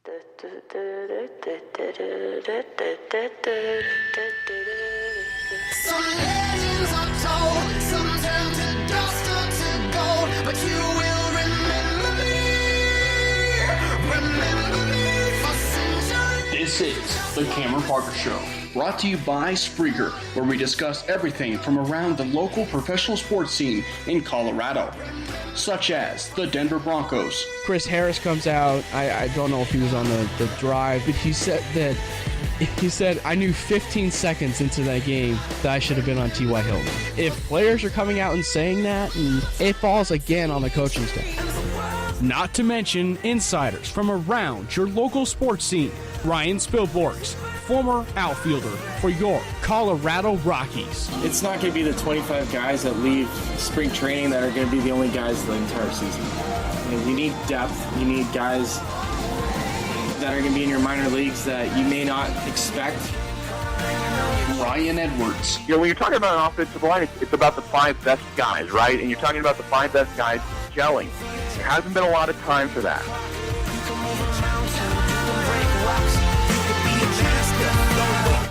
Some legends are told, some turn to dust or to gold, but you will remember me for centuries. This is the Cameron Parker Show, brought to you by Spreaker, where we discuss everything from around the local professional sports scene in Colorado, such as the Denver Broncos. Chris Harris comes out. I don't know if he was on the drive, but he said, I knew 15 seconds into that game that I should have been on T.Y. Hilton. If players are coming out and saying that, it falls again on the coaching staff. Not to mention insiders from around your local sports scene. Ryan Spilborgs, former outfielder for your Colorado Rockies. It's not going to be the 25 guys that leave spring training that are going to be the only guys the entire season. You need depth. You need guys that are going to be in your minor leagues that you may not expect. Ryan Edwards. You know, when you're talking about an offensive line, it's about the five best guys, right? And you're talking about the five best guys gelling. There hasn't been a lot of time for that.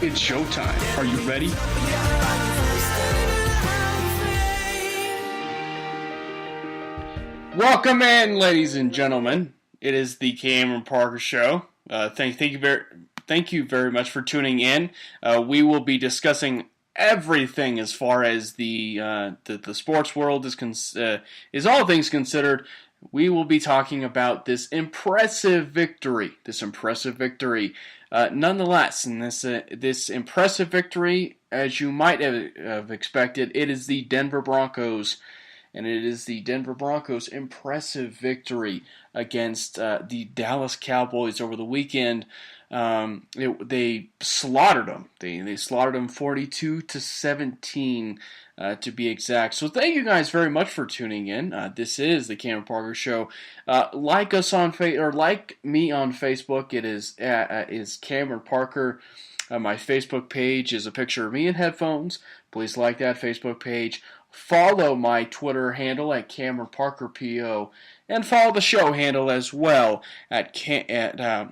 It's showtime. Are you ready? Welcome in, ladies and gentlemen. It is the Cameron Parker Show. Thank you very much for tuning in. We will be discussing everything as far as the sports world is all things considered. We will be talking about this impressive victory. Nonetheless, in this impressive victory, as you might have expected, it is the Denver Broncos. And it is the Denver Broncos' impressive victory against the Dallas Cowboys over the weekend. They slaughtered them. They slaughtered them 42-17 to be exact. So thank you guys very much for tuning in. This is the Cameron Parker Show. Like us on like me on Facebook. It is Cameron Parker. My Facebook page is a picture of me in headphones. Please like that Facebook page. Follow my Twitter handle at Cameron Parker PO, and follow the show handle as well at CP_show.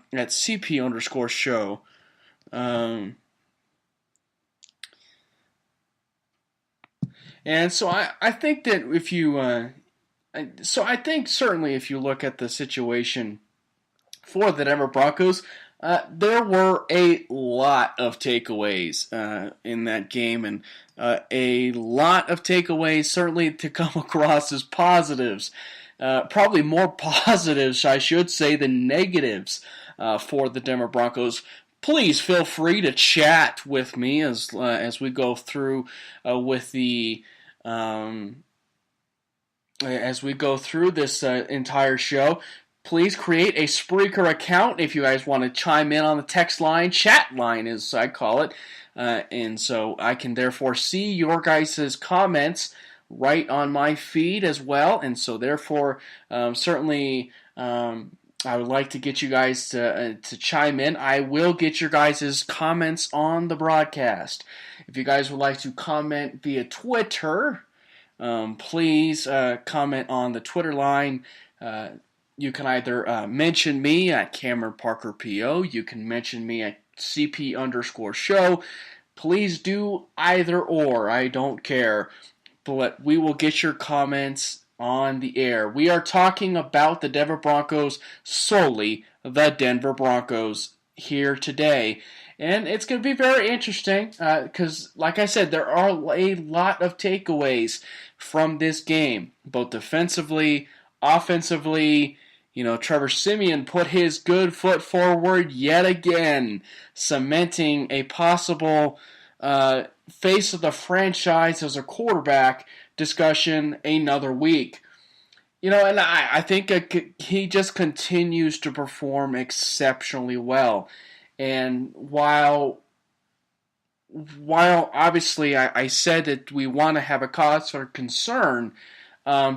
And so I think that if you, I think certainly if you look at the situation for the Denver Broncos, there were a lot of takeaways in that game, and a lot of takeaways certainly to come across as positives. Probably more positives, I should say, than negatives for the Denver Broncos. Please feel free to chat with me as we go through with the as we go through this entire show. Please create a Spreaker account if you guys want to chime in on the text line, chat line as I call it, and so I can therefore see your guys' comments right on my feed as well, and so therefore certainly I would like to get you guys to chime in. I will get your guys' comments on the broadcast. If you guys would like to comment via Twitter, please comment on the Twitter line. You can either mention me at Cameron Parker PO. You can mention me at CP_show. Please do either or. I don't care. But we will get your comments on the air. We are talking about the Denver Broncos, solely the Denver Broncos here today. And it's going to be very interesting because, like I said, there are a lot of takeaways from this game, both defensively, offensively. You know, Trevor Siemian put his good foot forward yet again, cementing a possible face of the franchise as a quarterback discussion another week. You know, and I think he just continues to perform exceptionally well. And while obviously I said that we want to have a cause for concern,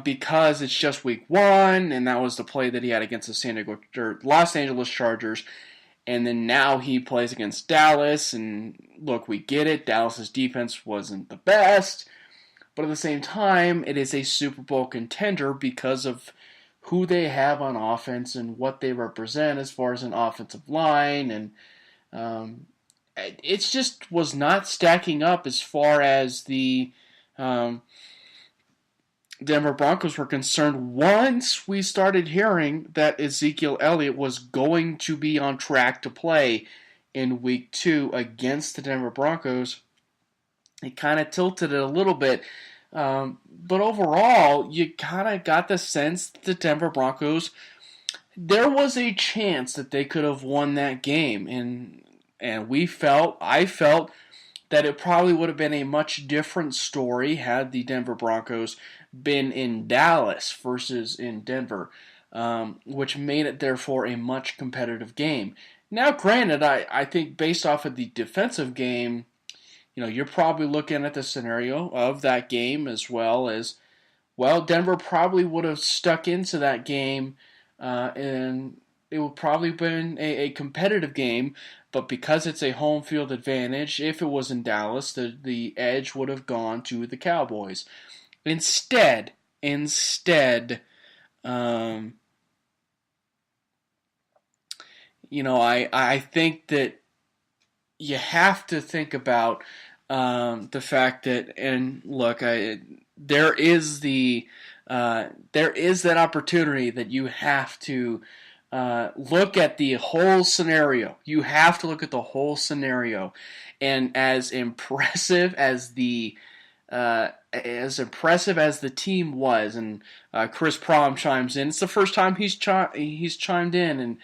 because it's just week one, and that was the play that he had against the Los Angeles Chargers, and then now he plays against Dallas, and look, we get it, Dallas's defense wasn't the best, but at the same time, it is a Super Bowl contender because of who they have on offense and what they represent as far as an offensive line, and it just was not stacking up as far as the Denver Broncos were concerned once we started hearing that Ezekiel Elliott was going to be on track to play in Week 2 against the Denver Broncos. It kind of tilted it a little bit. But overall, you kind of got the sense that the Denver Broncos, there was a chance that they could have won that game. And I felt that it probably would have been a much different story had the Denver Broncos been in Dallas versus in Denver, which made it therefore a much competitive game. Now, granted, I think based off of the defensive game, you're probably looking at the scenario of that game as well as, well, Denver probably would have stuck into that game, and it would probably have been a competitive game, but because it's a home field advantage, if it was in Dallas, the edge would have gone to the Cowboys. Instead, I think that you have to think about the fact that, and look, there is that opportunity that you have to look at the whole scenario. You have to look at the whole scenario, and as impressive as the team was, and Chris Prom chimes in. It's the first time he's chimed in, and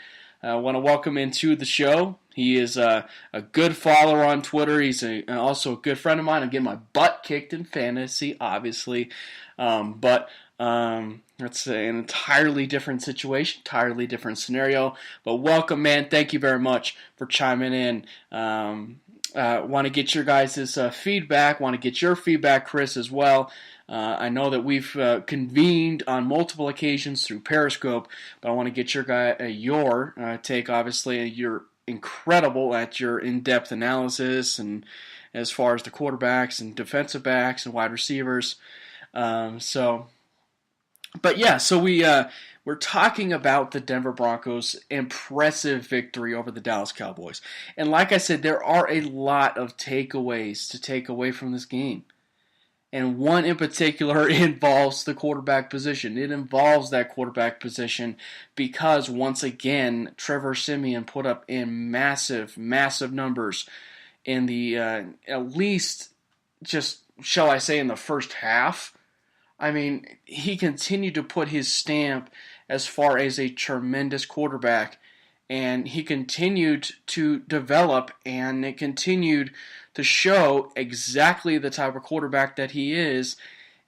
I want to welcome into the show. He is a good follower on Twitter. He's also a good friend of mine. I'm getting my butt kicked in fantasy, obviously, but that's an entirely different situation, entirely different scenario. But welcome, man. Thank you very much for chiming in. Want to get your guys' feedback. Want to get your feedback, Chris, as well. I know that we've convened on multiple occasions through Periscope, but I want to get your take. Obviously, you're incredible at your in-depth analysis, and as far as the quarterbacks and defensive backs and wide receivers. So we're talking about the Denver Broncos' impressive victory over the Dallas Cowboys. And like I said, there are a lot of takeaways to take away from this game. And one in particular involves the quarterback position. It involves that quarterback position because, once again, Trevor Siemian put up in massive, massive numbers in the, at least, just, shall I say, in the first half. I mean, he continued to put his stamp as far as a tremendous quarterback, and he continued to develop, and it continued to show exactly the type of quarterback that he is,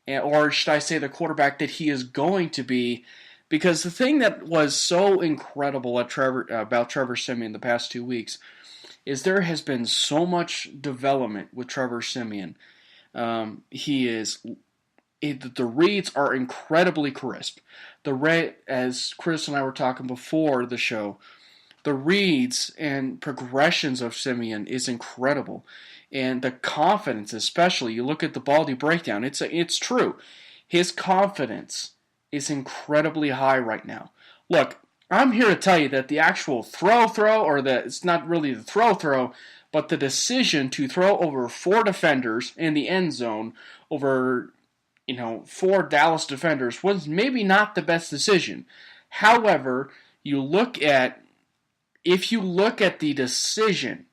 or should I say the quarterback that he is going to be, because the thing that was so incredible about Trevor Siemian the past 2 weeks is there has been so much development with Trevor Siemian. The reads are incredibly crisp. As Chris and I were talking before the show, the reads and progressions of Siemian is incredible. And the confidence, especially, you look at the Baldy breakdown, it's true. His confidence is incredibly high right now. Look, I'm here to tell you that the actual throw, it's not really the throw, but the decision to throw over 4 defenders in the end zone over 4 Dallas defenders was maybe not the best decision. However, if you look at the decision,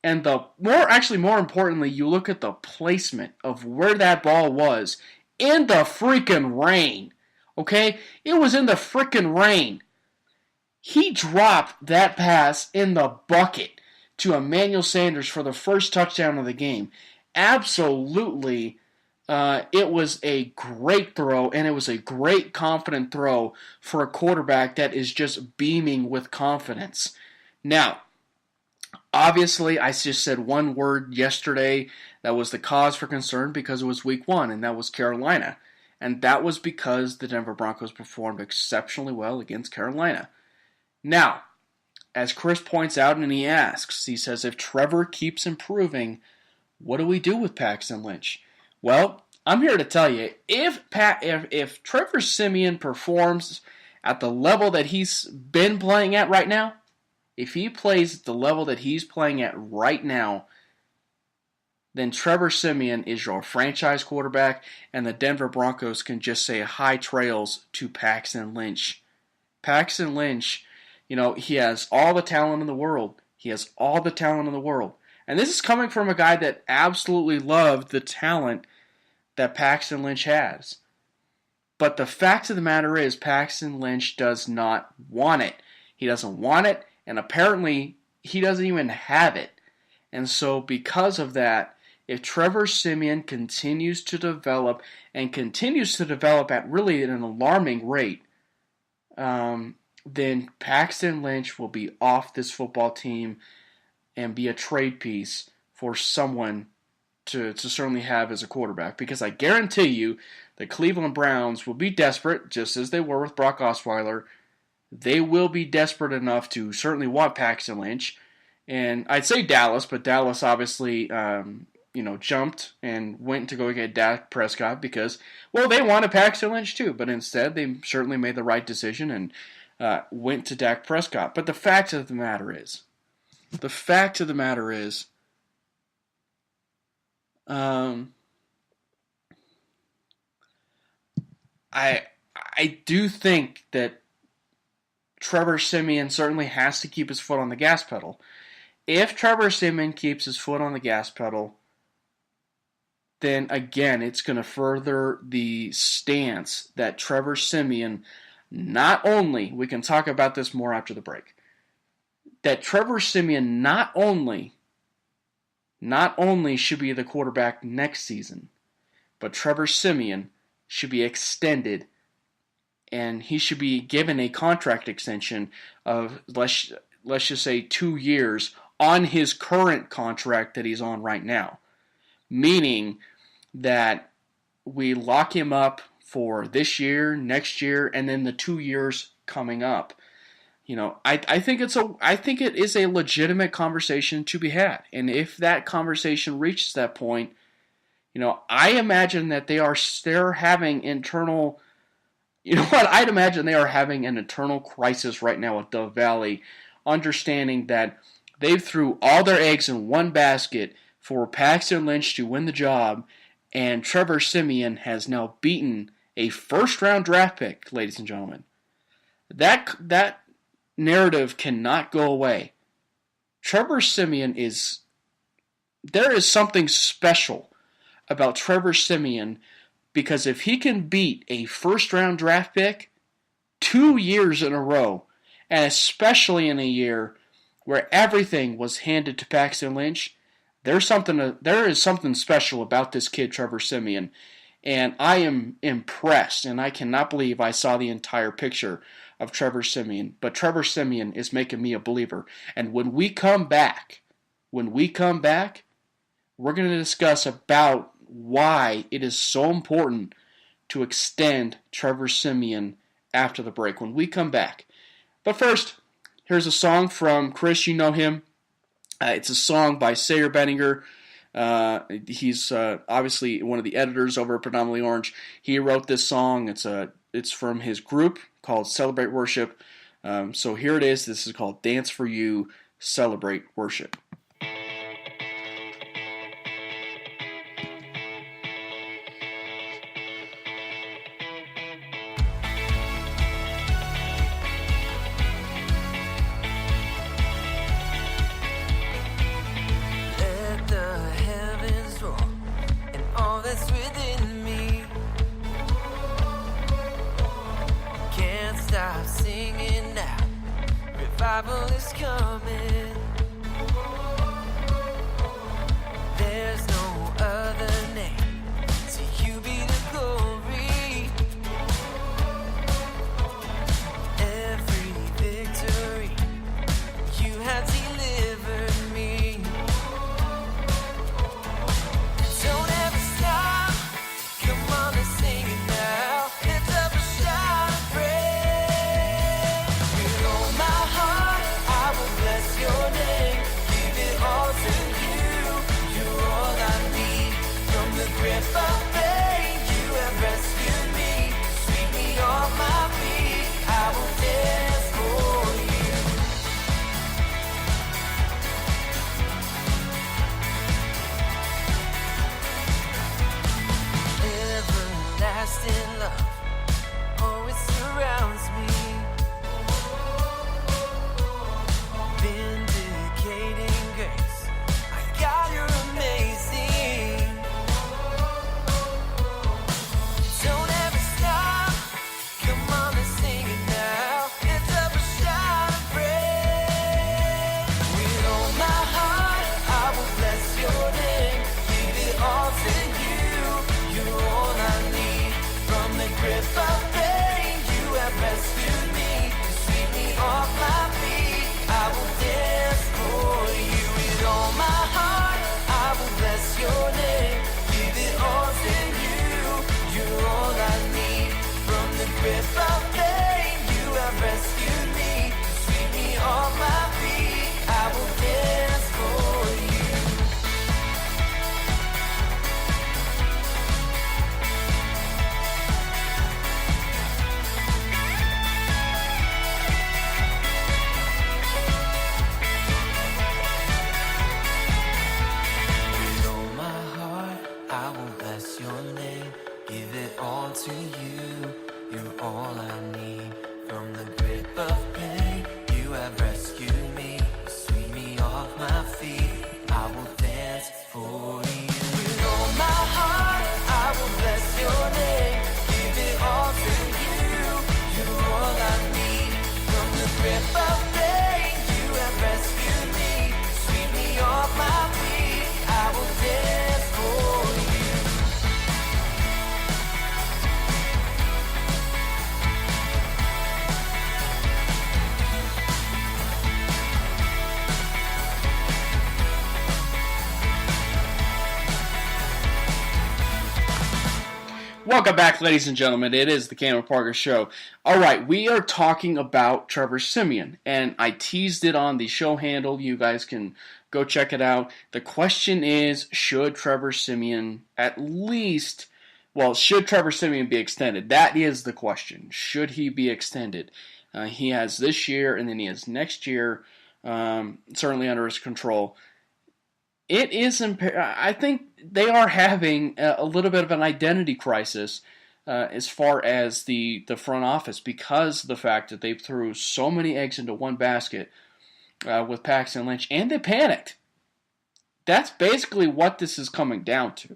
and more importantly, you look at the placement of where that ball was in the freaking rain. Okay? It was in the freaking rain. He dropped that pass in the bucket to Emmanuel Sanders for the first touchdown of the game. Absolutely. It was a great throw, and it was a great confident throw for a quarterback that is just beaming with confidence. Now, obviously, I just said one word yesterday that was the cause for concern because it was week 1, and that was Carolina. And that was because the Denver Broncos performed exceptionally well against Carolina. Now, as Chris points out and he says, if Trevor keeps improving, what do we do with Paxton Lynch? Well, I'm here to tell you, if Trevor Siemian performs at the level that he's been playing at right now, if he plays at the level that he's playing at right now, then Trevor Siemian is your franchise quarterback, and the Denver Broncos can just say high trails to Paxton Lynch. Paxton Lynch, he has all the talent in the world. He has all the talent in the world. And this is coming from a guy that absolutely loved the talent that Paxton Lynch has. But the fact of the matter is, Paxton Lynch does not want it. He doesn't want it, and apparently he doesn't even have it. And so because of that, if Trevor Siemian continues to develop at really an alarming rate, then Paxton Lynch will be off this football team and be a trade piece for someone to certainly have as a quarterback. Because I guarantee you the Cleveland Browns will be desperate, just as they were with Brock Osweiler. They will be desperate enough to certainly want Paxton Lynch. And I'd say Dallas, but Dallas obviously jumped and went to go get Dak Prescott because, well, they wanted Paxton Lynch too. But instead, they certainly made the right decision and went to Dak Prescott. But the fact of the matter is, I do think that Trevor Siemian certainly has to keep his foot on the gas pedal. If Trevor Siemian keeps his foot on the gas pedal, then again, it's going to further the stance that Trevor Siemian not only, we can talk about this more after the break, that Trevor Siemian not only should be the quarterback next season, but Trevor Siemian should be extended and he should be given a contract extension of, let's just say, 2 years on his current contract that he's on right now. Meaning that we lock him up for this year, next year, and then the 2 years coming up. I think it is a legitimate conversation to be had. And if that conversation reaches that point, I imagine that they're having internal. I'd imagine they are having an internal crisis right now with Dove Valley, understanding that they've threw all their eggs in one basket for Paxton Lynch to win the job, and Trevor Siemian has now beaten a first-round draft pick, ladies and gentlemen. That narrative cannot go away. Trevor Siemian there is something special about Trevor Siemian, because if he can beat a first-round draft pick 2 years in a row, and especially in a year where everything was handed to Paxton Lynch, there is something special about this kid, Trevor Siemian. And I am impressed, and I cannot believe I saw the entire picture of Trevor Siemian. But Trevor Siemian is making me a believer. And when we come back, we're going to discuss about why it is so important to extend Trevor Siemian after the break when we come back. But first, here's a song from Chris. You know him. It's a song by Sayer Benninger. He's obviously one of the editors over at Predominantly Orange. He wrote this song. It's from his group called Celebrate Worship. So here it is. This is called Dance for You, Celebrate Worship. Revival is coming. There's no other name. To you be the glory. Every victory you have delivered me. Don't ever stop. Come on and sing it now. Lift up a shout of praise. With all my heart, I will bless your name. Give it all to you. You're all I need from the Welcome back, ladies and gentlemen. It is the Cameron Parker Show. All right, we are talking about Trevor Siemian, and I teased it on the show handle. You guys can go check it out. The question is, should Trevor Siemian should Trevor Siemian be extended? That is the question. Should he be extended? He has this year, and then he has next year, certainly under his control. It is. I think they are having a little bit of an identity crisis as far as the front office, because of the fact that they threw so many eggs into one basket with Paxton Lynch, and they panicked. That's basically what this is coming down to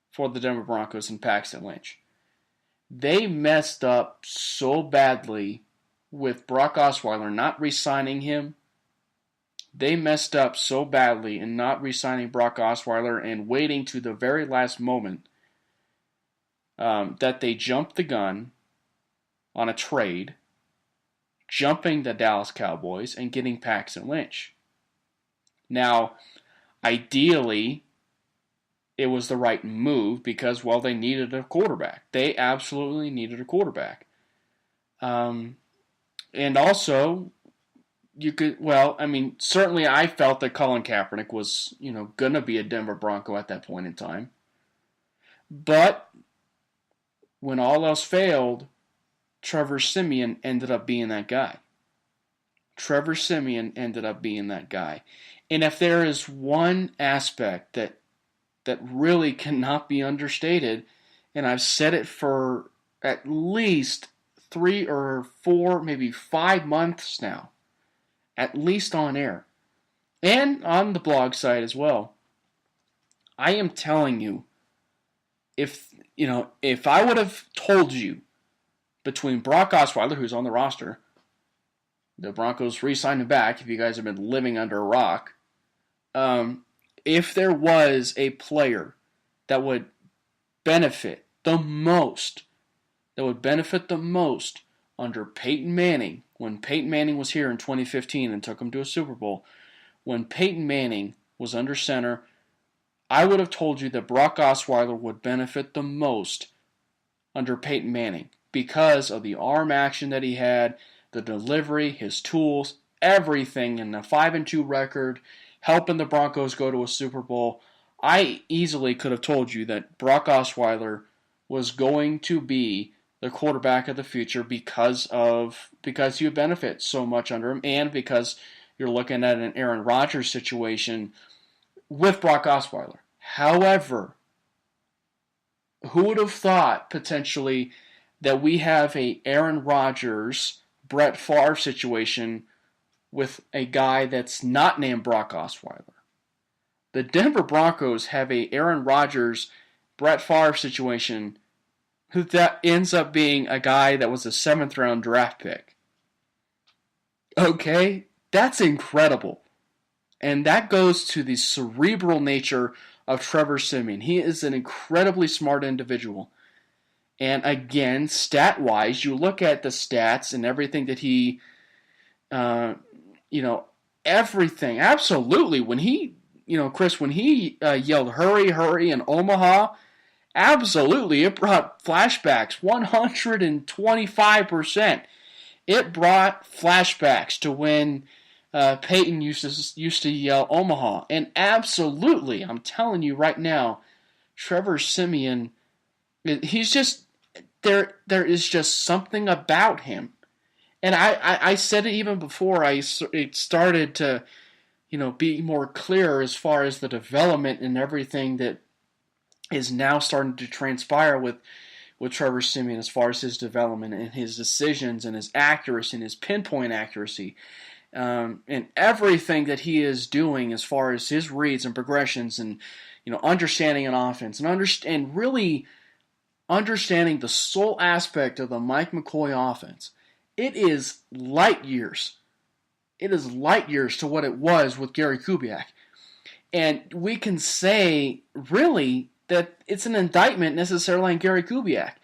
for the Denver Broncos and Paxton Lynch. They messed up so badly with Brock Osweiler not re-signing him. They messed up so badly in not re-signing Brock Osweiler and waiting to the very last moment that they jumped the gun on a trade, jumping the Dallas Cowboys and getting Paxton Lynch. Now, ideally, it was the right move because, well, they needed a quarterback. They absolutely needed a quarterback. And also, certainly I felt that Colin Kaepernick was, going to be a Denver Bronco at that point in time. But when all else failed, Trevor Siemian ended up being that guy. And if there is one aspect that really cannot be understated, and I've said it for at least 3 or 4, maybe 5 months now, at least on air, and on the blog site as well, I am telling you, if I would have told you between Brock Osweiler, who's on the roster, the Broncos re-signed him back, if you guys have been living under a rock, if there was a player that would benefit the most under Peyton Manning, when Peyton Manning was here in 2015 and took him to a Super Bowl, when Peyton Manning was under center, I would have told you that Brock Osweiler would benefit the most under Peyton Manning because of the arm action that he had, the delivery, his tools, everything, and the 5-2 record, helping the Broncos go to a Super Bowl. I easily could have told you that Brock Osweiler was going to be the quarterback of the future because you benefit so much under him, and because you're looking at an Aaron Rodgers situation with Brock Osweiler. However, who would have thought potentially that we have a Aaron Rodgers, Brett Favre situation with a guy that's not named Brock Osweiler? The Denver Broncos have a Aaron Rodgers, Brett Favre situation that ends up being a guy that was a 7th round draft pick. Okay, that's incredible. And that goes to the cerebral nature of Trevor Siemian. He is an incredibly smart individual. And again, stat-wise, you look at the stats and everything that he, everything. Absolutely. When he, Chris, when he yelled, "Hurry, hurry," in Omaha, absolutely, it brought flashbacks, 125%. It brought flashbacks to when Peyton used to yell Omaha. And absolutely, I'm telling you right now, Trevor Siemian, he's just, there is just something about him. And I said it even before it started to, be more clear as far as the development and everything that is now starting to transpire with Trevor Siemian as far as his development and his decisions and his accuracy and his pinpoint accuracy. And everything that he is doing as far as his reads and progressions and understanding an offense and really understanding the soul aspect of the Mike McCoy offense. It is light years. It is light years to what it was with Gary Kubiak. And we can say really that it's an indictment necessarily on Gary Kubiak,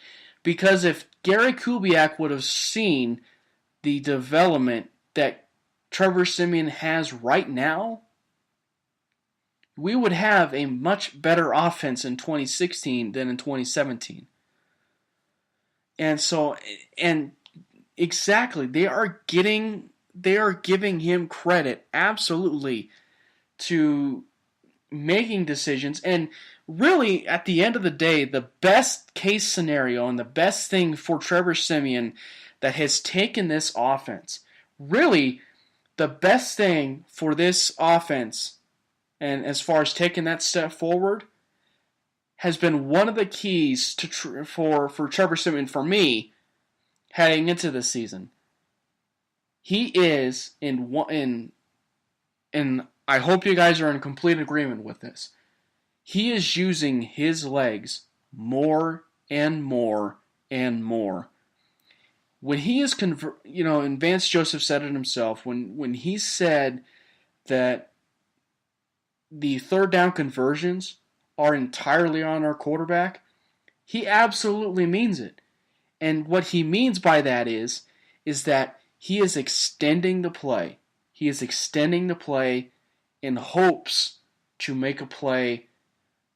because if Gary Kubiak would have seen the development that Trevor Siemian has right now, we would have a much better offense in 2016 than in 2017. And so, and exactly, they are giving him credit absolutely to making decisions. And really, at the end of the day, the best case scenario and the best thing for Trevor Siemian that has taken this offense, really, the best thing for this offense, and as far as taking that step forward, has been one of the keys to for Trevor Siemian, for me, heading into this season. He is in I hope you guys are in complete agreement with this. He is using his legs more and more and more. When he is and Vance Joseph said it himself, when he said that the third down conversions are entirely on our quarterback, he absolutely means it. And what he means by that is that he is extending the play. He is extending the play in hopes to make a play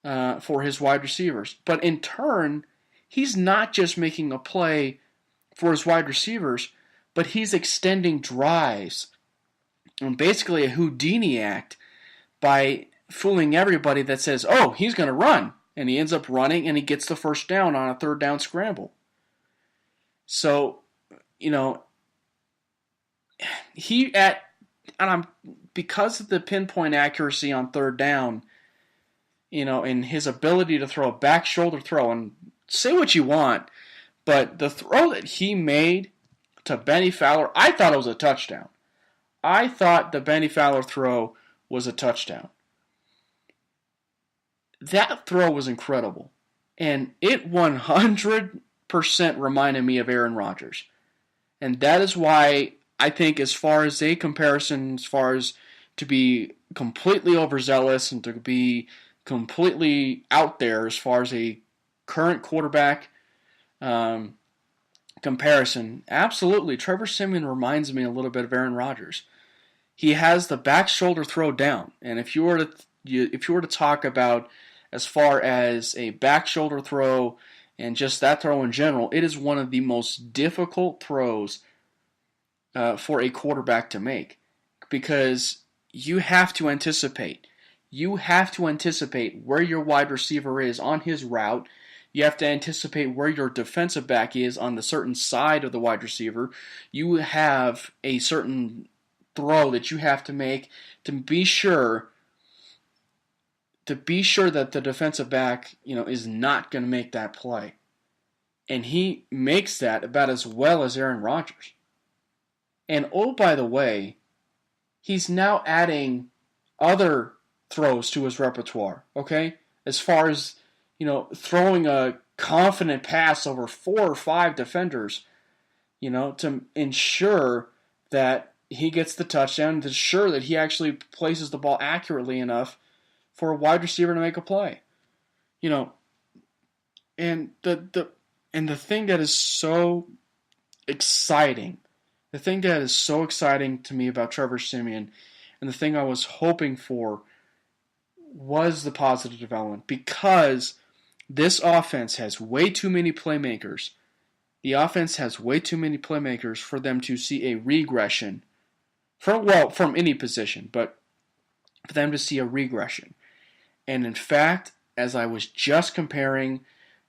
for his wide receivers. But in turn, he's not just making a play for his wide receivers, but he's extending drives. And basically a Houdini act by fooling everybody that says, oh, he's going to run. And he ends up running and he gets the first down on a third down scramble. So, because of the pinpoint accuracy on third down, and his ability to throw a back shoulder throw, and say what you want, but the throw that he made to Benny Fowler, I thought it was a touchdown. I thought the Benny Fowler throw was a touchdown. That throw was incredible. And it 100% reminded me of Aaron Rodgers. And that is why I think, as far as a comparison, as far as to be completely overzealous and to be completely out there as far as a current quarterback comparison, absolutely, Trevor Siemian reminds me a little bit of Aaron Rodgers. He has the back shoulder throw down, and if you were to talk about as far as a back shoulder throw and just that throw in general, it is one of the most difficult throws for a quarterback to make, because you have to anticipate. You have to anticipate where your wide receiver is on his route. You have to anticipate where your defensive back is on the certain side of the wide receiver. You have a certain throw that you have to make to be sure that the defensive back, is not going to make that play. And he makes that about as well as Aaron Rodgers. And oh, by the way, he's now adding other throws to his repertoire, okay? As far as, throwing a confident pass over 4 or 5 defenders, to ensure that he gets the touchdown, to ensure that he actually places the ball accurately enough for a wide receiver to make a play. And the thing that is so exciting, to me about Trevor Siemian, and the thing I was hoping for, was the positive development, because this offense has way too many playmakers. The offense has way too many playmakers for them to see a regression from any position, but for them to see a regression. And in fact, as I was just comparing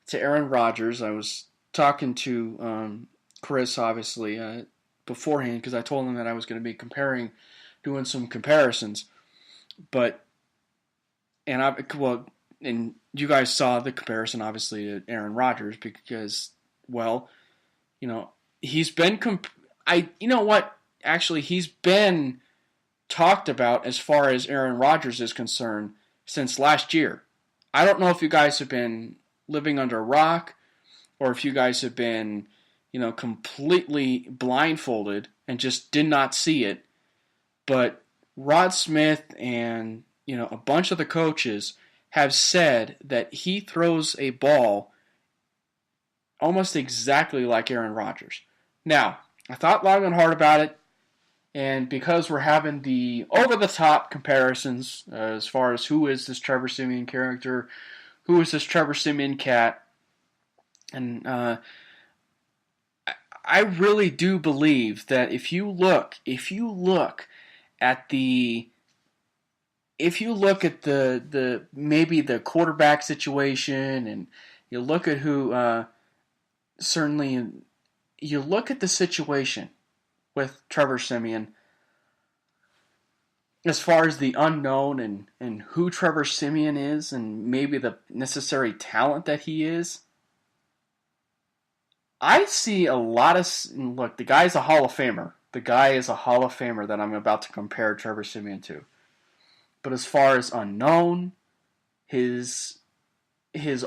to Aaron Rodgers, I was talking to Chris, obviously, beforehand, because I told him that I was going to be doing some comparisons. And you guys saw the comparison, obviously, to Aaron Rodgers, because, he's been he's been talked about as far as Aaron Rodgers is concerned since last year. I don't know if you guys have been living under a rock, or if you guys have been, completely blindfolded and just did not see it. But Rod Smith and, a bunch of the coaches have said that he throws a ball almost exactly like Aaron Rodgers. Now, I thought long and hard about it, and because we're having the over-the-top comparisons as far as who is this Trevor Siemian character, who is this Trevor Siemian cat, and I really do believe that if you look at the maybe the quarterback situation, and you look at who certainly you look at the situation with Trevor Siemian as far as the unknown and who Trevor Siemian is and maybe the necessary talent that he is. I see a lot of... Look, the guy's a Hall of Famer. The guy is a Hall of Famer that I'm about to compare Trevor Siemian to. But as far as unknown, his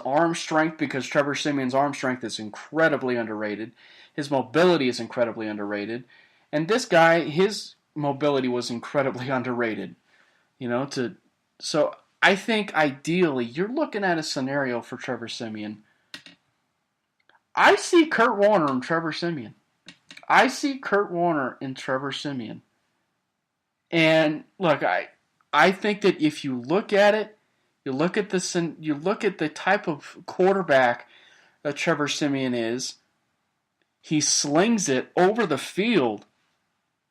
arm strength, because Trevor Siemian's arm strength is incredibly underrated. His mobility is incredibly underrated. And this guy, his mobility was incredibly underrated. So I think ideally you're looking at a scenario for Trevor Siemian. I see Kurt Warner and Trevor Siemian. And look, I think that if you look at it, you look at the type of quarterback that Trevor Siemian is. He slings it over the field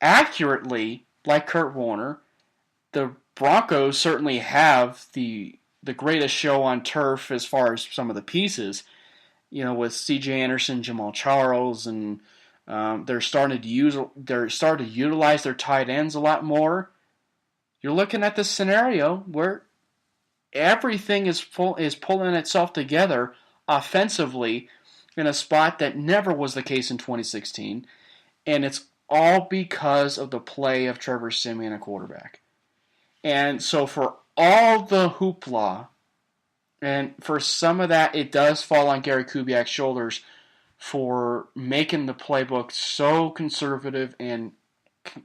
accurately like Kurt Warner. The Broncos certainly have the greatest show on turf as far as some of the pieces. With C.J. Anderson, Jamal Charles, and they're starting to utilize their tight ends a lot more. You're looking at this scenario where everything is pulling itself together offensively in a spot that never was the case in 2016, and it's all because of the play of Trevor Siemian, a quarterback. And so for all the hoopla, and for some of that, it does fall on Gary Kubiak's shoulders for making the playbook so conservative and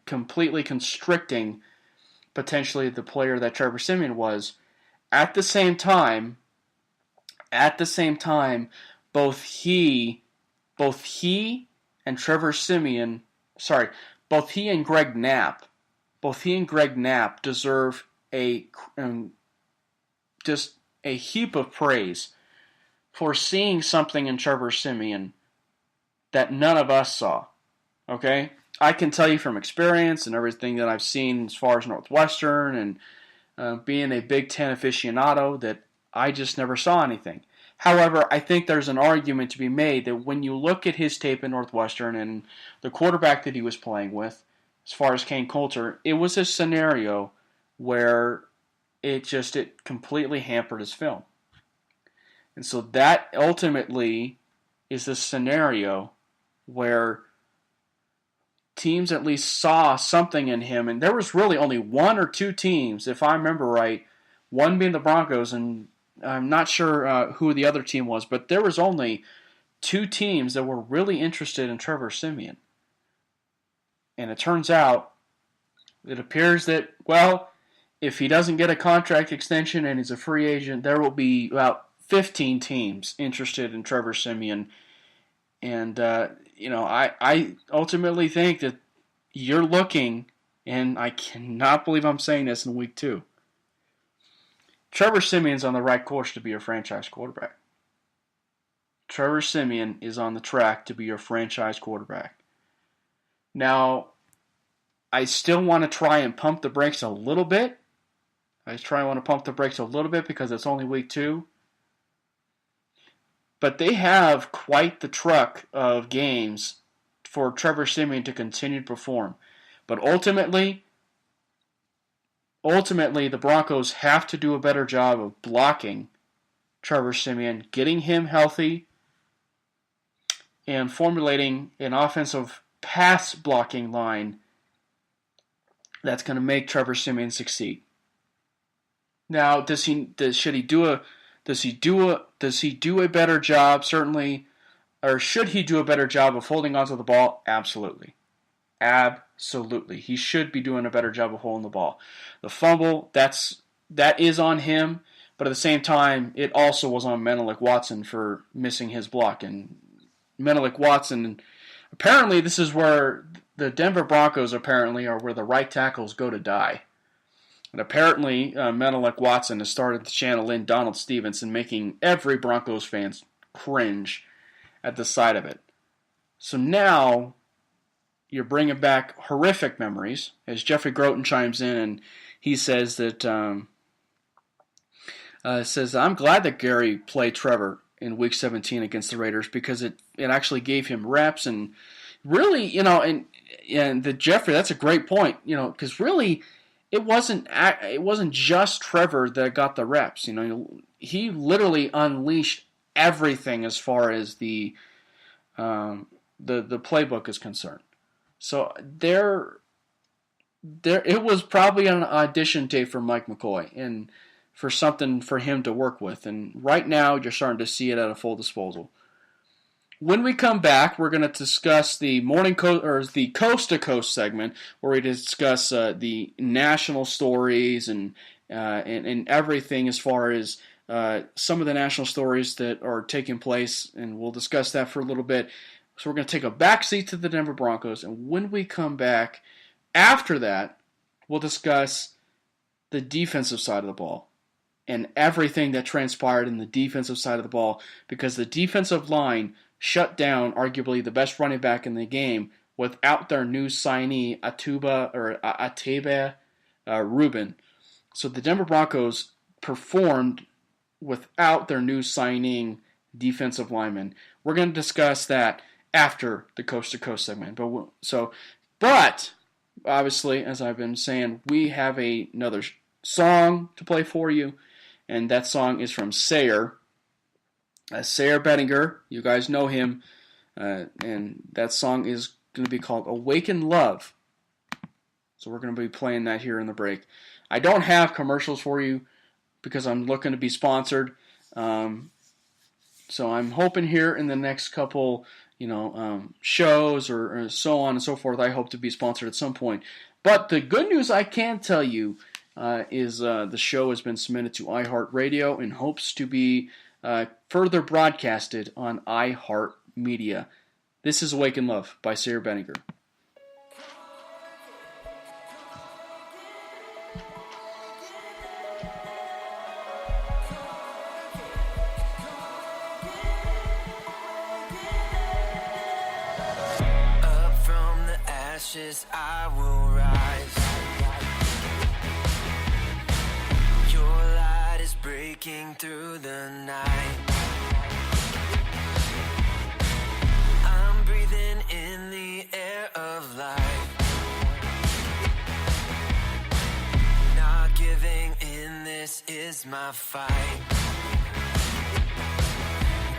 completely constricting potentially the player that Trevor Siemian was. At the same time, both he and Trevor Siemian, both he and Greg Knapp deserve just a heap of praise for seeing something in Trevor Siemian that none of us saw. Okay? I can tell you from experience and everything that I've seen as far as Northwestern and being a Big Ten aficionado that I just never saw anything. However, I think there's an argument to be made that when you look at his tape in Northwestern and the quarterback that he was playing with, as far as Kane Coulter, it was a scenario where it completely hampered his film. And so that ultimately is the scenario where teams at least saw something in him, and there was really only one or two teams, if I remember right, one being the Broncos, and I'm not sure who the other team was, but there was only two teams that were really interested in Trevor Siemian. And it turns out, it appears that, well, if he doesn't get a contract extension and he's a free agent, there will be about 15 teams interested in Trevor Siemian. And, I ultimately think that you're looking, and I cannot believe I'm saying this in week 2, Trevor Siemian's on the right course to be your franchise quarterback. Trevor Siemian is on the track to be your franchise quarterback. Now, I still want to try and pump the brakes a little bit. Because it's only week 2. But they have quite the truck of games for Trevor Siemian to continue to perform. But ultimately, the Broncos have to do a better job of blocking Trevor Siemian, getting him healthy, and formulating an offensive pass blocking line that's going to make Trevor Siemian succeed. Now, does he do a better job? Certainly, or should he do a better job of holding onto the ball? Absolutely. He should be doing a better job of holding the ball. The fumble, that is on him, but at the same time, it also was on Menelik Watson for missing his block. And Menelik Watson, apparently this is where the Denver Broncos are where the right tackles go to die. And apparently, Menelik Watson has started to channel in Donald Stevenson, making every Broncos fan cringe at the sight of it. So now you're bringing back horrific memories, as Jeffrey Groten chimes in and he says that I'm glad that Gary played Trevor in Week 17 against the Raiders because it actually gave him reps and really, and the Jeffrey, that's a great point, because really it wasn't just Trevor that got the reps. He literally unleashed everything as far as the playbook is concerned. So there it was probably an audition tape for Mike McCoy and for something for him to work with. And right now you're starting to see it at a full disposal. When we come back, we're going to discuss the the Coast to Coast segment, where we discuss the national stories and everything as far as some of the national stories that are taking place, and we'll discuss that for a little bit. So we're going to take a backseat to the Denver Broncos, and when we come back, after that, we'll discuss the defensive side of the ball and everything that transpired in the defensive side of the ball, because the defensive line shut down arguably the best running back in the game without their new signee Ateba Rubin. So the Denver Broncos performed without their new signing defensive lineman. We're going to discuss that after the Coast to Coast segment. But obviously, as I've been saying, we have another song to play for you, and that song is from Sayer. Sayer Bettinger, you guys know him, and that song is going to be called Awaken Love. So we're going to be playing that here in the break. I don't have commercials for you because I'm looking to be sponsored. So I'm hoping here in the next couple, shows or so on and so forth, I hope to be sponsored at some point. But the good news I can tell you is the show has been submitted to iHeartRadio and hopes to be further broadcasted on iHeartMedia. This is Awaken Love by Sayer Bettinger. Up from the ashes I will rise. Your light is breaking through the night. I'm breathing in the air of life. Not giving in, this is my fight.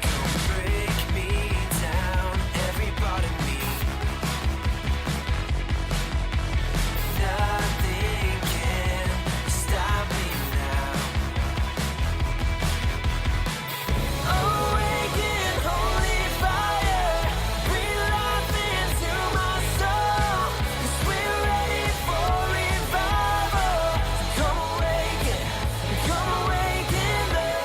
Come break me down, every part of me. Nothing can stop me now. Awaken, holy fire, breathe life into my soul. 'Cause we're ready for revival. Come awaken love.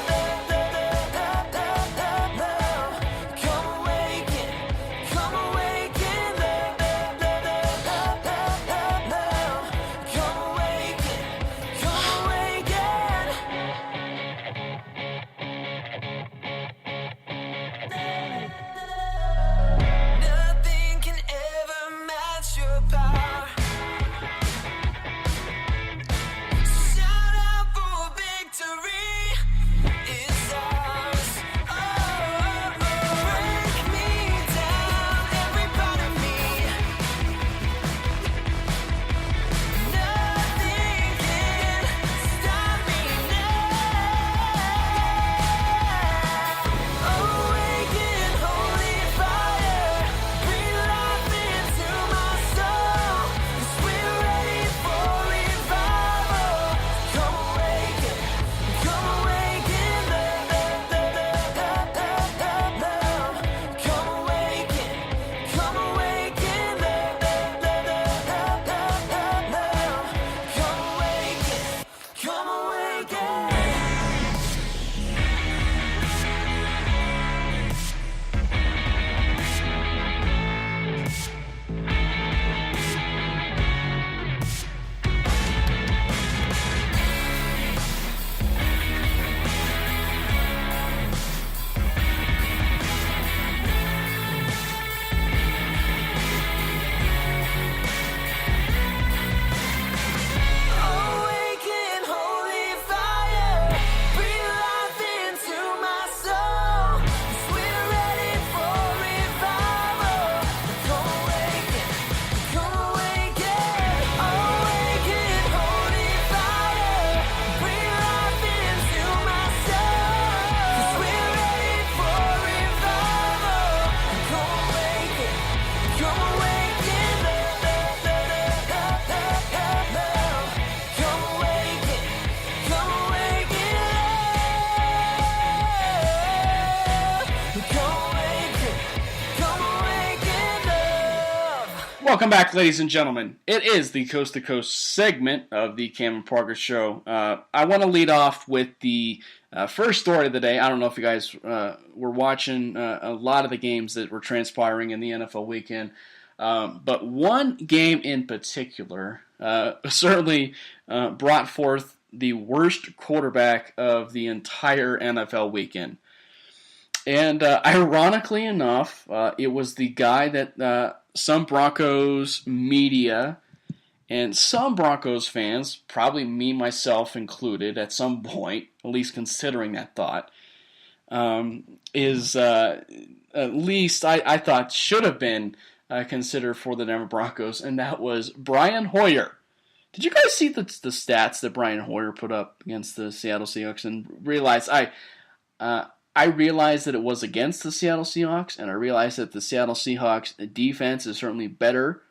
Welcome back, ladies and gentlemen. It is the Coast to Coast segment of the Cam and Parker Show. I want to lead off with the first story of the day. I don't know if you guys were watching a lot of the games that were transpiring in the NFL weekend, but one game in particular certainly brought forth the worst quarterback of the entire NFL weekend. And ironically enough, it was the guy that some Broncos media and some Broncos fans, probably me, myself included, at some point, at least considering that thought, is at least I thought should have been considered for the Denver Broncos, and that was Brian Hoyer. Did you guys see the stats that Brian Hoyer put up against the Seattle Seahawks and realize I realized that it was against the Seattle Seahawks, and I realized that the Seattle Seahawks defense is certainly better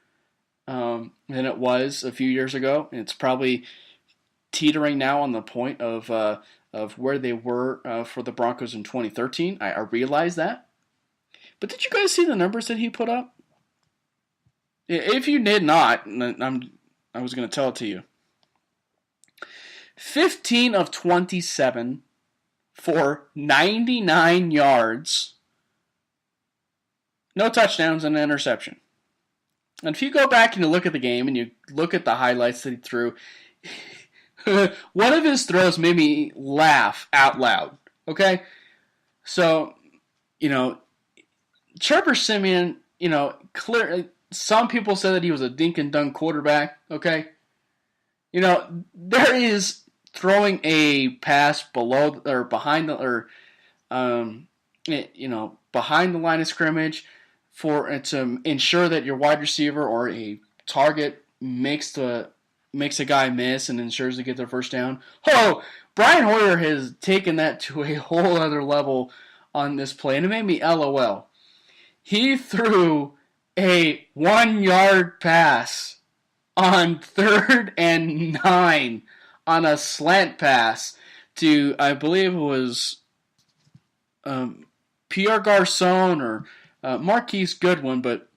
than it was a few years ago. It's probably teetering now on the point of where they were for the Broncos in 2013. I realized that. But did you guys see the numbers that he put up? If you did not, I was going to tell it to you. 15 of 27 for 99 yards, no touchdowns, and an interception. And if you go back and you look at the game and you look at the highlights that he threw, one of his throws made me laugh out loud. Okay? So, Trevor Siemian, clearly, some people said that he was a dink and dunk quarterback. Okay? There is throwing a pass below or behind the behind the line of scrimmage to ensure that your wide receiver or a target makes a guy miss and ensures to get their first down. Oh, Brian Hoyer has taken that to a whole other level on this play, and it made me LOL. He threw a 1-yard pass on 3rd and 9 on a slant pass to, I believe it was Pierre Garcon or Marquise Goodwin, but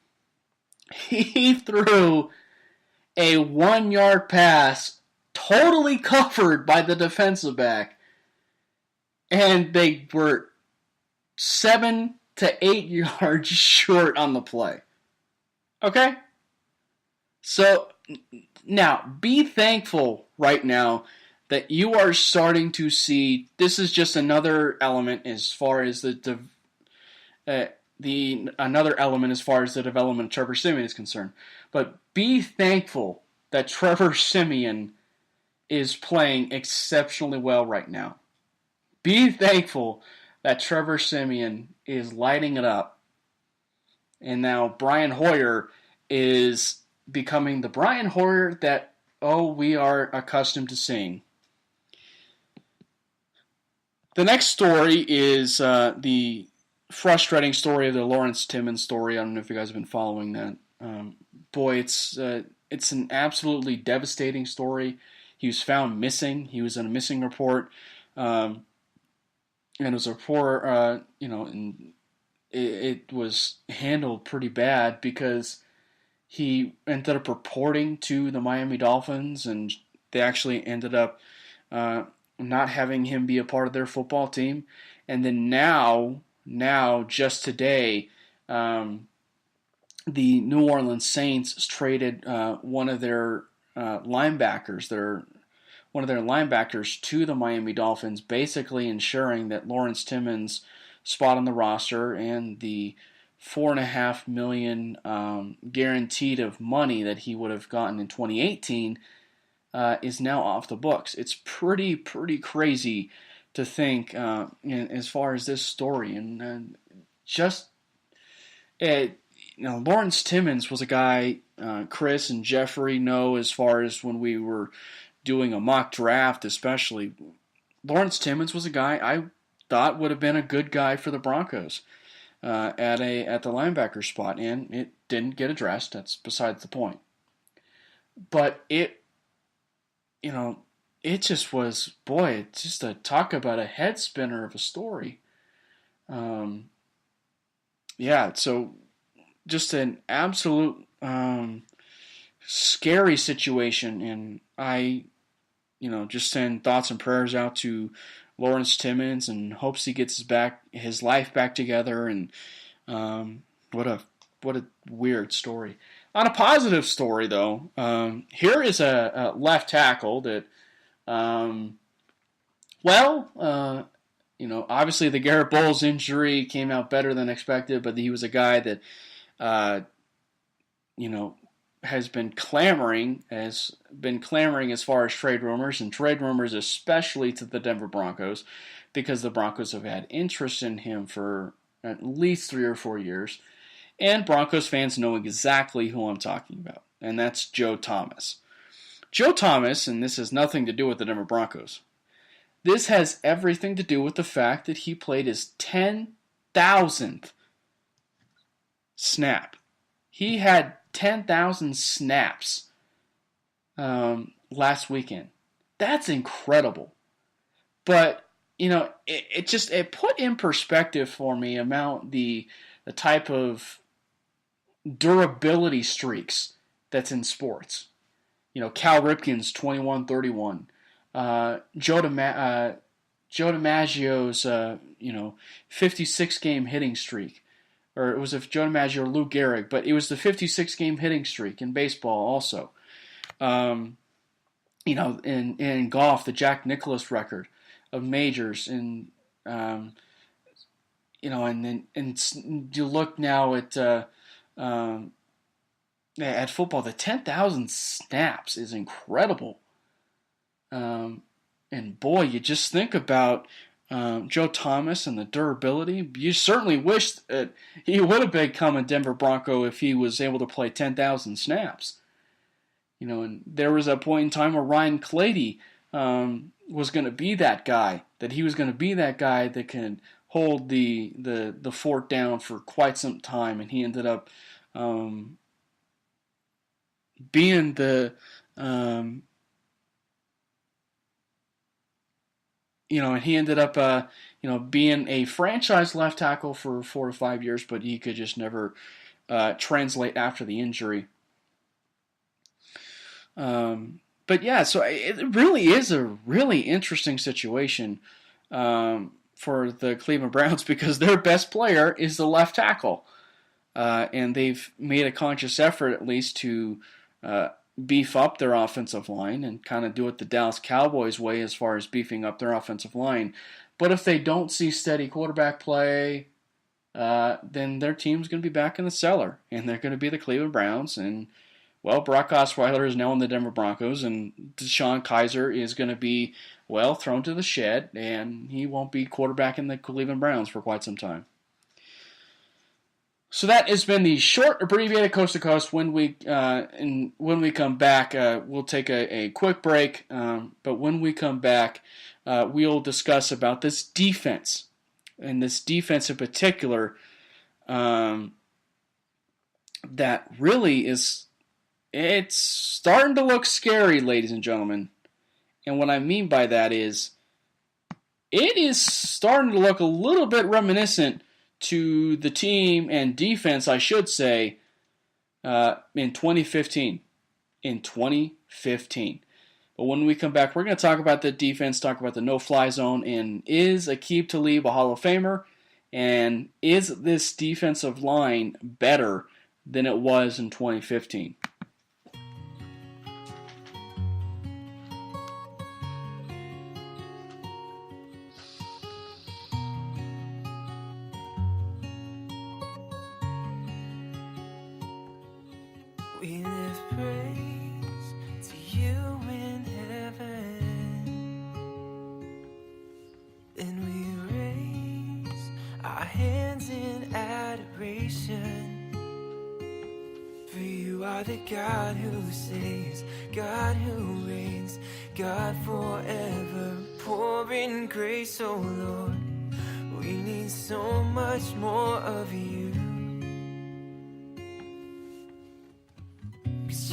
he threw a 1-yard pass totally covered by the defensive back, and they were 7 to 8 yards short on the play. Okay? So, now, be thankful right now that you are starting to see, this is just another element as far as the development of Trevor Siemian is concerned. But be thankful that Trevor Siemian is playing exceptionally well right now. Be thankful that Trevor Siemian is lighting it up. And now Brian Hoyer is becoming the Brian Hoyer that, we are accustomed to seeing. The next story is the frustrating story of the Lawrence Timmons story. I don't know if you guys have been following that. It's an absolutely devastating story. He was found missing. He was in a missing report. And it was a report, and it was handled pretty bad because he ended up reporting to the Miami Dolphins, and they actually ended up not having him be a part of their football team. And then now, just today, the New Orleans Saints traded one of their linebackers to the Miami Dolphins, basically ensuring that Lawrence Timmons' spot on the roster and the $4.5 million guaranteed of money that he would have gotten in 2018 is now off the books. It's pretty crazy to think as far as this story, and Lawrence Timmons was a guy Chris and Jeffrey know as far as when we were doing a mock draft, especially. Lawrence Timmons was a guy I thought would have been a good guy for the Broncos at the linebacker spot, and it didn't get addressed. That's besides the point. But it just was, it's just a talk about a head spinner of a story. So just an absolute scary situation, and I, just send thoughts and prayers out to Lawrence Timmons and hopes he gets his life back together. And what a weird story. On a positive story, though, here is a left tackle that, obviously the Garrett Bowles injury came out better than expected, but he was a guy that, has been clamoring as far as trade rumors, and trade rumors especially to the Denver Broncos, because the Broncos have had interest in him for at least 3 or 4 years. And Broncos fans know exactly who I'm talking about, and that's Joe Thomas. Joe Thomas, and this has nothing to do with the Denver Broncos. This has everything to do with the fact that he played his 10,000th snap. He had 10,000 snaps last weekend. That's incredible. But, it put in perspective for me about the type of durability streaks that's in sports. Cal Ripken's 21-31. Joe DiMaggio's 56-game hitting streak. Or it was Joe DiMaggio or Lou Gehrig, but it was the 56-game hitting streak in baseball also. In golf, the Jack Nicklaus record of majors, and and you look now at football, the 10,000 snaps is incredible. And boy, you just think about Joe Thomas and the durability. You certainly wish that he would have become a Denver Bronco if he was able to play 10,000 snaps. And there was a point in time where Ryan Clady was going to be that guy, that he was going to be that guy that can hold the fort down for quite some time, and he ended up being the being a franchise left tackle for 4 to 5 years, but he could just never translate after the injury. But yeah, so it really is a really interesting situation for the Cleveland Browns, because their best player is the left tackle. And they've made a conscious effort, at least, to beef up their offensive line and kind of do it the Dallas Cowboys way as far as beefing up their offensive line. But if they don't see steady quarterback play, then their team's going to be back in the cellar, and they're going to be the Cleveland Browns. And, well, Brock Osweiler is now in the Denver Broncos, and Deshaun Kaiser is going to be, thrown to the shed, and he won't be quarterbacking the Cleveland Browns for quite some time. So that has been the short, abbreviated Coast to Coast. When we come back, we'll take a quick break. But when we come back, we'll discuss about this defense, and this defense in particular, that really it's starting to look scary, ladies and gentlemen. And what I mean by that is, it is starting to look a little bit reminiscent to the team and defense, I should say, in 2015. But when we come back, we're going to talk about the defense, talk about the no-fly zone, and is Aqib Talib a Hall of Famer? And is this defensive line better than it was in 2015? We lift praise to you in heaven, and we raise our hands in adoration. For you are the God who saves, God who reigns, God forever, pouring grace, oh Lord. We need so much more of you.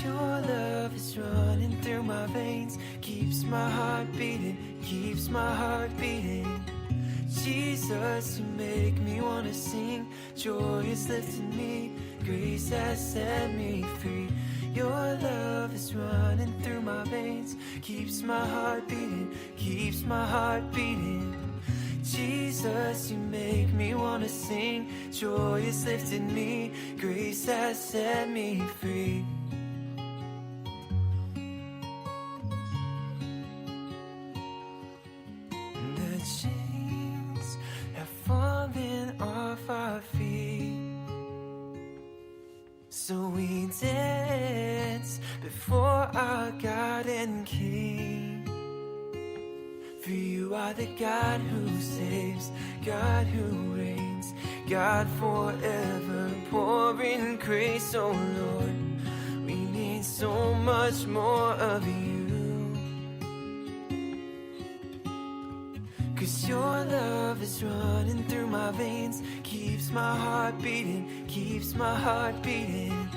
Your love is running through my veins, keeps my heart beating, keeps my heart beating. Jesus, you make me wanna sing, joy is lifting me, Grace has set me free. Your love is running through my veins, keeps my heart beating, keeps my heart beating. Jesus, you make me wanna sing. Joy has lifted me, grace has set me free. The chains have fallen off our feet, so we dance before our God and King. For you are the God who saves, God who reigns, God forever pouring grace, oh Lord. We need so much more of you. 'Cause your love is running through my veins, keeps my heart beating, keeps my heart beating.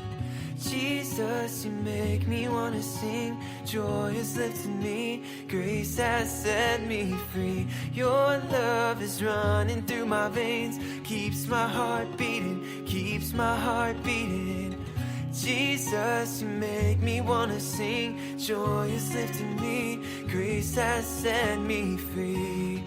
Jesus, you make me wanna sing. Joy has lifted me, grace has set me free. Your love is running through my veins, keeps my heart beating, keeps my heart beating. Jesus, you make me wanna sing. Joy has lifted me, grace has set me free.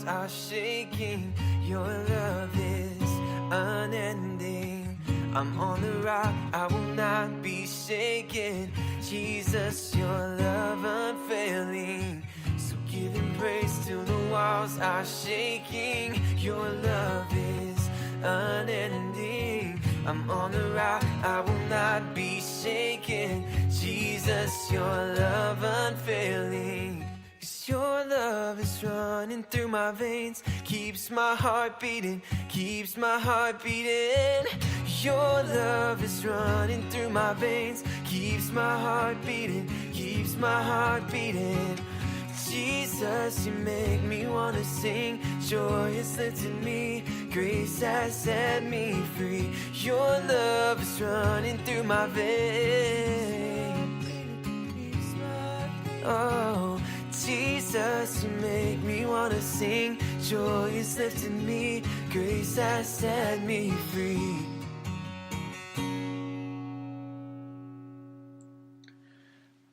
Are shaking, your love is unending. I'm on the rock, I will not be shaken. Jesus, your love unfailing. So giving praise till the walls are shaking. Your love is unending. I'm on the rock, I will not be shaken. Jesus, your love unfailing. Your love is running through my veins, keeps my heart beating, keeps my heart beating. Your love is running through my veins, keeps my heart beating, keeps my heart beating. Jesus, you make me wanna sing. Joy has lifted me, grace has set me free. Your love is running through my veins. Oh, Jesus, you make me wanna sing. Joy has lifted me, grace has set me free.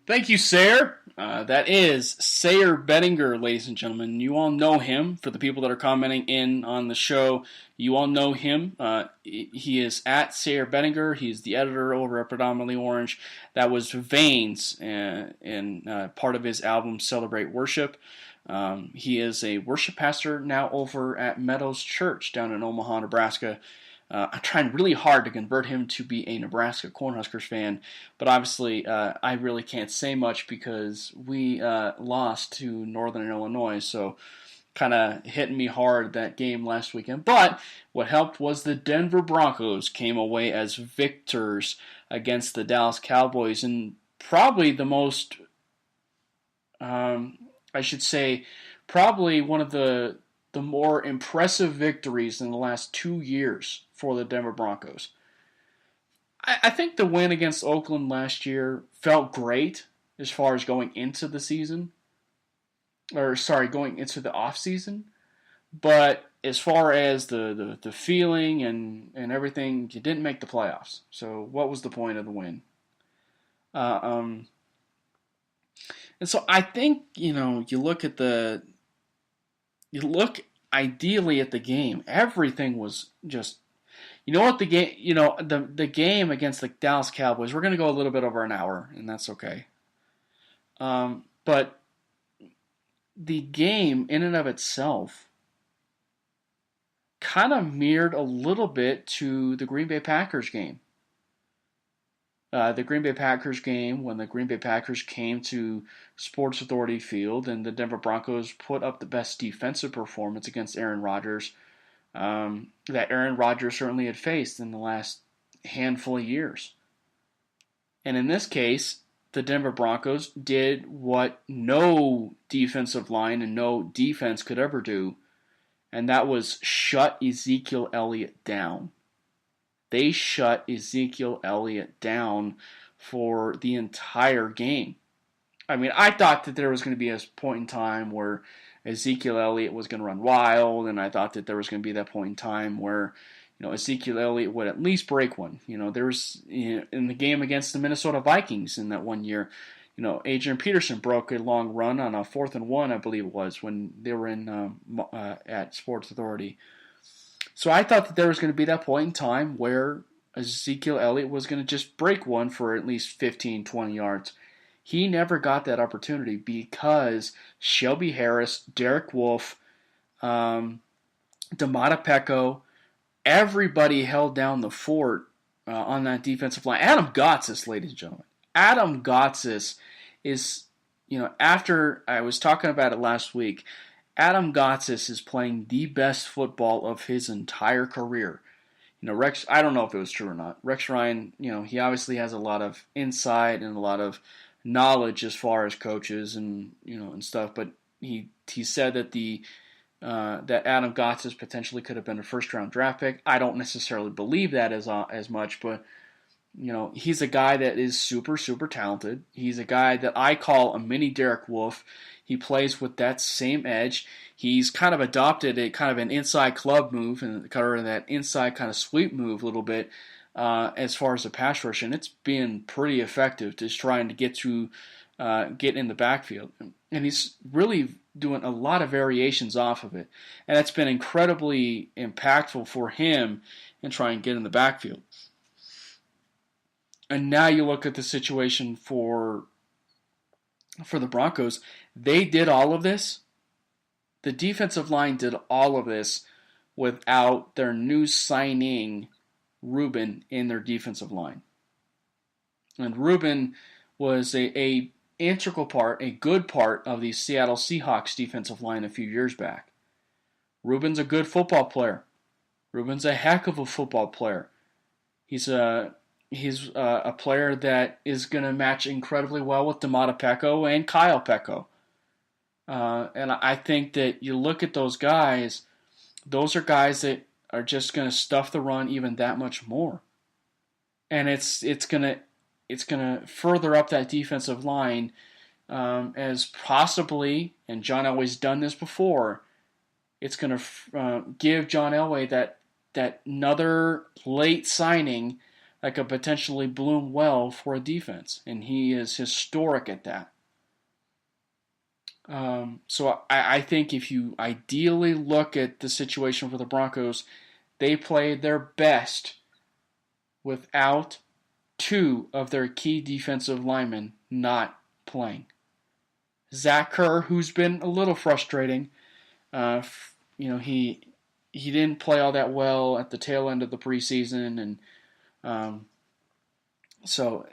Thank you, Sayer. That is Sayer Bettinger, ladies and gentlemen. You all know him. For the people that are commenting in on the show, you all know him. He is at Sayer Bettinger. He's the editor over at Predominantly Orange. That was Veins in part of his album Celebrate Worship. He is a worship pastor now over at Meadows Church down in Omaha, Nebraska. I'm trying really hard to convert him to be a Nebraska Cornhuskers fan, but obviously I really can't say much because we lost to Northern Illinois, so kind of hitting me hard that game last weekend. But what helped was the Denver Broncos came away as victors against the Dallas Cowboys, and probably the most, I should say, probably one of the more impressive victories in the last 2 years for the Denver Broncos. I think the win against Oakland last year felt great as far as going into the season. Going into the off season. But as far as the feeling and everything, you didn't make the playoffs. So what was the point of the win? And so I think, you look ideally at the game. Everything was just, the game against the Dallas Cowboys, we're going to go a little bit over an hour, and that's okay. But the game in and of itself kind of mirrored a little bit to the Green Bay Packers game. The Green Bay Packers game, when the Green Bay Packers came to Sports Authority Field and the Denver Broncos put up the best defensive performance against Aaron Rodgers that Aaron Rodgers certainly had faced in the last handful of years. And in this case, the Denver Broncos did what no defensive line and no defense could ever do, and that was shut Ezekiel Elliott down. They shut Ezekiel Elliott down for the entire game. I mean, I thought that there was going to be a point in time where Ezekiel Elliott was going to run wild, and I thought that there was going to be that point in time where, Ezekiel Elliott would at least break one. There was, in the game against the Minnesota Vikings in that one year, Adrian Peterson broke a long run on a 4th and 1, I believe it was, when they were at Sports Authority. So I thought that there was going to be that point in time where Ezekiel Elliott was going to just break one for at least 15, 20 yards. He never got that opportunity because Shelby Harris, Derek Wolfe, Damata Pecco, everybody held down the fort on that defensive line. Adam Gotsis, ladies and gentlemen. Adam Gotsis is, after I was talking about it last week, Adam Gotsis is playing the best football of his entire career. Rex, I don't know if it was true or not. Rex Ryan, he obviously has a lot of insight and a lot of knowledge as far as coaches and stuff, but he said that that Adam Gotsis potentially could have been a first-round draft pick. I don't necessarily believe that as much, but he's a guy that is super, super talented. He's a guy that I call a mini Derek Wolfe. He plays with that same edge. He's kind of adopted a kind of an inside club move and kind of that inside kind of sweep move a little bit as far as the pass rush, and it's been pretty effective just trying to get in the backfield. And he's really doing a lot of variations off of it, and that's been incredibly impactful for him in trying to get in the backfield. And now you look at the situation for the Broncos. They did all of this. The defensive line did all of this without their new signing, Reuben, in their defensive line. And Reuben was a integral part, a good part of the Seattle Seahawks defensive line a few years back. Reuben's a good football player. Reuben's a heck of a football player. He's a player that is going to match incredibly well with Damata Pecco and Kyle Pecco. And I think that you look at those guys, those are guys that are just going to stuff the run even that much more. And it's going to further up that defensive line as possibly, and John Elway's done this before, it's going to give John Elway that another late signing that could potentially bloom well for a defense, and he is historic at that. So I think if you ideally look at the situation for the Broncos, they played their best without two of their key defensive linemen not playing. Zach Kerr, who's been a little frustrating, he didn't play all that well at the tail end of the preseason, and so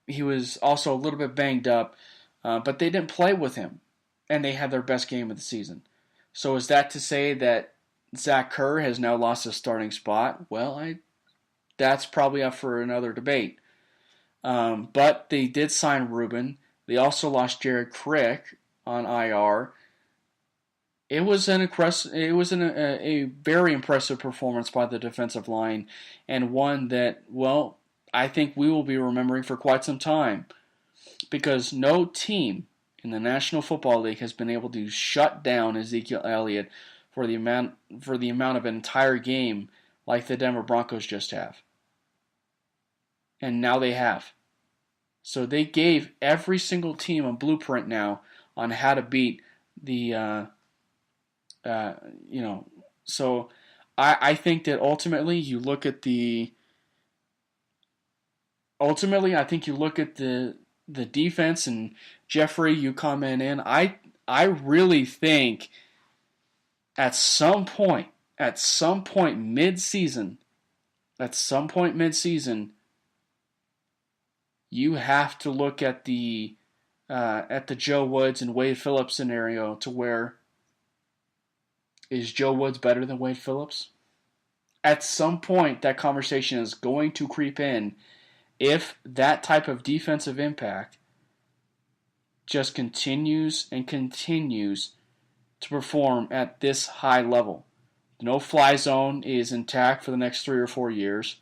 he was also a little bit banged up, but they didn't play with him, and they had their best game of the season. So is that to say that Zach Kerr has now lost his starting spot? Well, that's probably up for another debate. But they did sign Reuben. They also lost Jared Crick on IR. It was a very impressive performance by the defensive line, and one that, well, I think we will be remembering for quite some time, because no team in the National Football League has been able to shut down Ezekiel Elliott for the amount of an entire game like the Denver Broncos just have. And now they have. So they gave every single team a blueprint now on how to beat the So I think that ultimately you look at the defense, and Jeffrey, you comment in. I really think at some point mid-season, you have to look at the Joe Woods and Wade Phillips scenario, to where, is Joe Woods better than Wade Phillips? At some point, that conversation is going to creep in if that type of defensive impact just continues and continues to perform at this high level. The no-fly zone is intact for the next 3 or 4 years.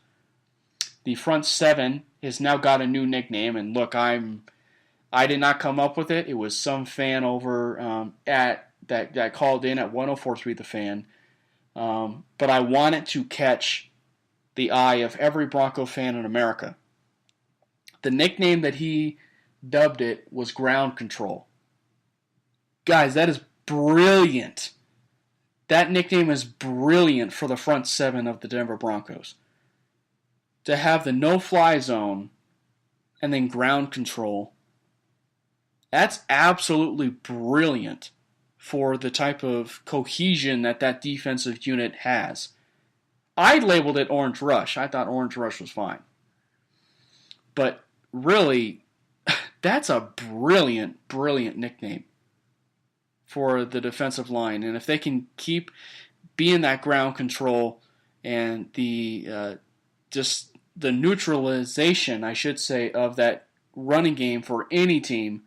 The front seven has now got a new nickname, and look, I did not come up with it. It was some fan over that called in at 104.3 The Fan. But I want it to catch the eye of every Bronco fan in America. The nickname that he dubbed it was ground control. Guys, that is brilliant. That nickname is brilliant for the front seven of the Denver Broncos. To have the no-fly zone and then ground control, that's absolutely brilliant for the type of cohesion that defensive unit has. I labeled it Orange Rush. I thought Orange Rush was fine. But really, that's a brilliant, brilliant nickname for the defensive line. And if they can keep being that ground control and the just the neutralization, I should say, of that running game for any team,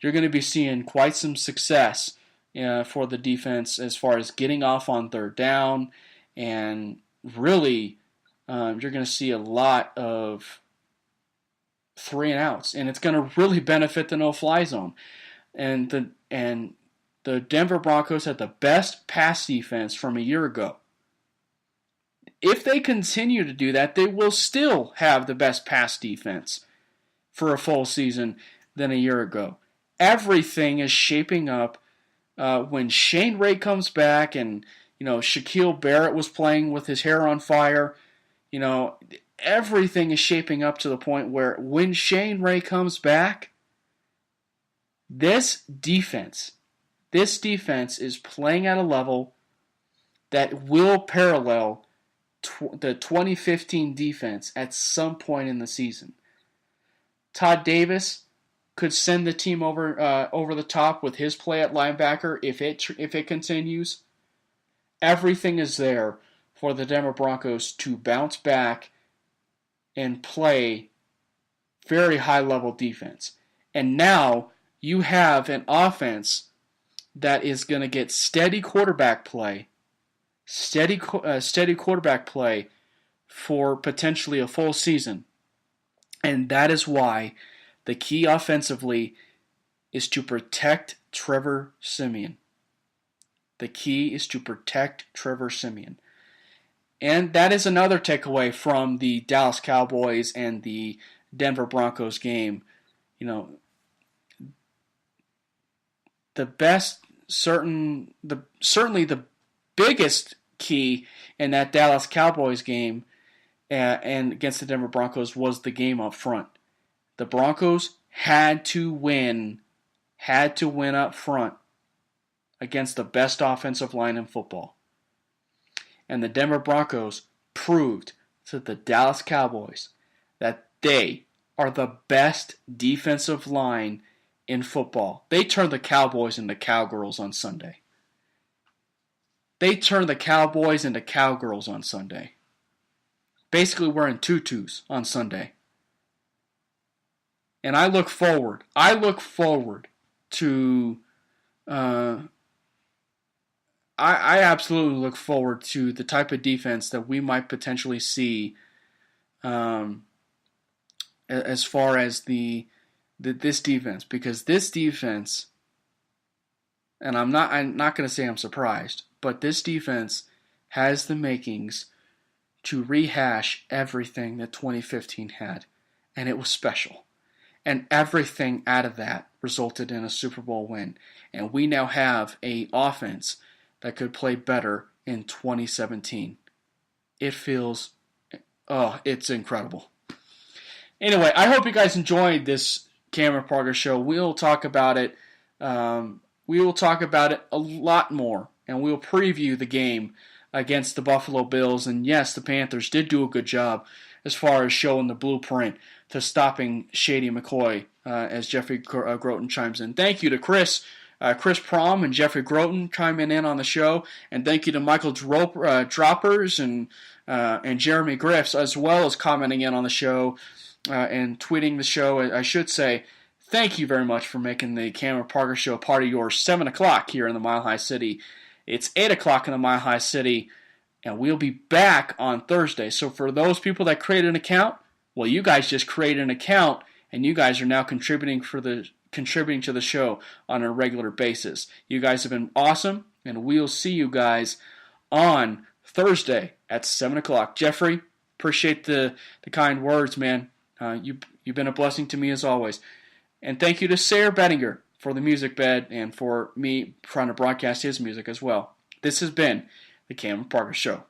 you're going to be seeing quite some success for the defense as far as getting off on third down. And really, you're going to see a lot of 3 and outs. And it's going to really benefit the no-fly zone. And the Denver Broncos had the best pass defense from a year ago. If they continue to do that, they will still have the best pass defense for a full season than a year ago. Everything is shaping up. When Shane Ray comes back and, Shaquille Barrett was playing with his hair on fire, everything is shaping up to the point where when Shane Ray comes back, this defense is playing at a level that will parallel the 2015 defense at some point in the season. Todd Davis could send the team over the top with his play at linebacker if it continues. Everything is there for the Denver Broncos to bounce back and play very high-level defense. And now you have an offense that is going to get steady quarterback play for potentially a full season. And that is why the key offensively is to protect Trevor Siemian. The key is to protect Trevor Siemian. And that is another takeaway from the Dallas Cowboys and the Denver Broncos game. Certainly the biggest key in that Dallas Cowboys game and against the Denver Broncos was the game up front. The Broncos had to win up front against the best offensive line in football. And the Denver Broncos proved to the Dallas Cowboys that they are the best defensive line in football. They turned the Cowboys into cowgirls on Sunday. Basically wearing tutus on Sunday. And I look forward to I absolutely look forward to the type of defense that we might potentially see as far as this defense, because this defense, and I'm not going to say I'm surprised, but this defense has the makings to rehash everything that 2015 had, and it was special. And everything out of that resulted in a Super Bowl win. And we now have an offense that could play better in 2017. It's incredible. Anyway, I hope you guys enjoyed this Cameron Parker show. We'll talk about it. We will talk about it a lot more, and we'll preview the game against the Buffalo Bills. And yes, the Panthers did do a good job as far as showing the blueprint to stopping Shady McCoy, as Jeffrey Groten chimes in. Thank you to Chris Prom and Jeffrey Groten chiming in on the show, and thank you to Michael Droppers and Jeremy Griffs, as well as commenting in on the show and tweeting the show. I should say, thank you very much for making the Cameron Parker Show part of your 7 o'clock here in the Mile High City. It's 8 o'clock in the Mile High City, and we'll be back on Thursday. So for those people that create an account, well, you guys just create an account, and you guys are now contributing to the show on a regular basis. You guys have been awesome, and we'll see you guys on Thursday at 7 o'clock. Jeffrey, appreciate the kind words, man. You've been a blessing to me as always. And thank you to Sayre Bettinger for the music bed and for me trying to broadcast his music as well. This has been the Cameron Parker Show.